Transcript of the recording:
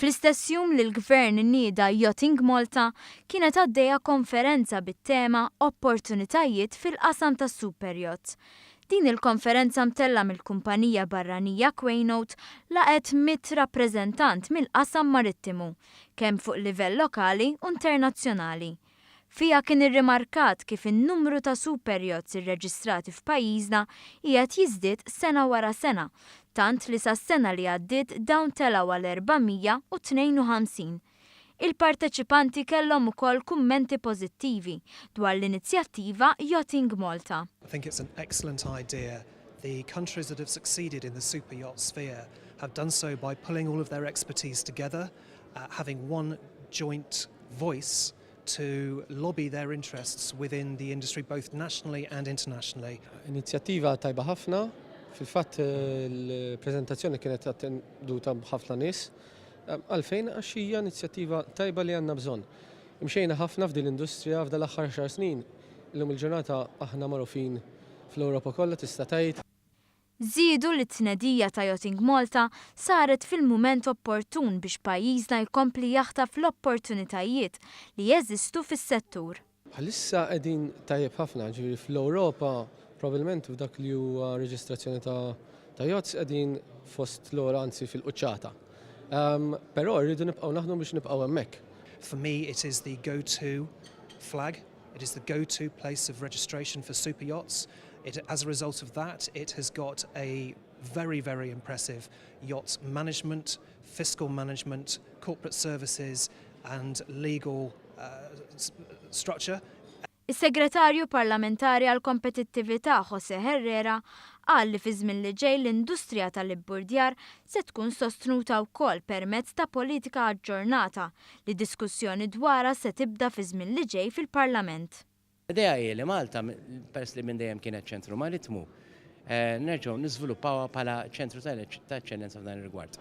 Fl-istess jum li l-Gvern nieda Yachting Malta kienet għaddejja konferenza bit-tema Opportunitajiet fil-qasam tas superyachts. Din il-konferenza mtella mill-kumpanija barranija Quaynote laqet 100 rappreżentant mill-qasam marittimu, kemm fuq livell lokali u internazzjonali. Fija kien irrimarkat kif in-numru ta' superyachts irreġistrati f'pajjiżna qiegħed jiżdied sena wara sena, tant li sas-sena li għaddiet dawn telgħu għal 452. Il-parteċipanti kellhom ukoll kummenti pożittivi dwar l-inizjattiva Yachting Malta. I think it's an excellent idea. The countries that have succeeded in the super yacht sphere have done so by pulling all of their expertise together, having one joint voice to lobby their interests within the industry both nationally and internationally. Inizjattiva tajba ħafna, fil-fatt il-preżentazzjoni kienet attenduta b'ħafna nies, għalfejn għax hija inizjattiva tajba li għandna bżonn. Imxejna ħafna f'din l-industrija f'dal aħħar 10 snin. Illum il-ġurnata aħna magħrufin fl-Ewropa kollha tista' tgħid. Żiedu li t-tnedija ta' Yachting Malta saret fil-mument opportun biex pajjiżna jkompli jaħtaf l-opportunitajiet li jeżistu fis-settur. Bħalissa qegħdin tajjeb ħafna, ġifieri fl-Ewropa probabbilment f'dak li huwa reġistrazzjoni ta' yachts qegħdin fost l-ora anzi fil-quċċata. Però rridu nibqgħu naħdmu biex nibqgħu hemmhekk. For me, it is the go-to flag. It is the go-to place of registration for super yachts. As a result of that, it has got a very, very impressive yacht management, fiscal management, corporate services and legal structure. Is-Segretarju Parlamentari għall Kompetittività José Herrera qal li fi żmien li ġej l-industrija tal-ibburdjar se tkun sostnuta wkoll permezz ta' politika aġġornata li diskussjoni dwarha se tibda fi żmien li ġej fil-Parlament. L-idea hi li Malta, peress li minn dejjem kienet ċentru maritmu, nerġgħu niżviluppawha bħala ċentru ta' eċċellenza f'dan ir-rigward.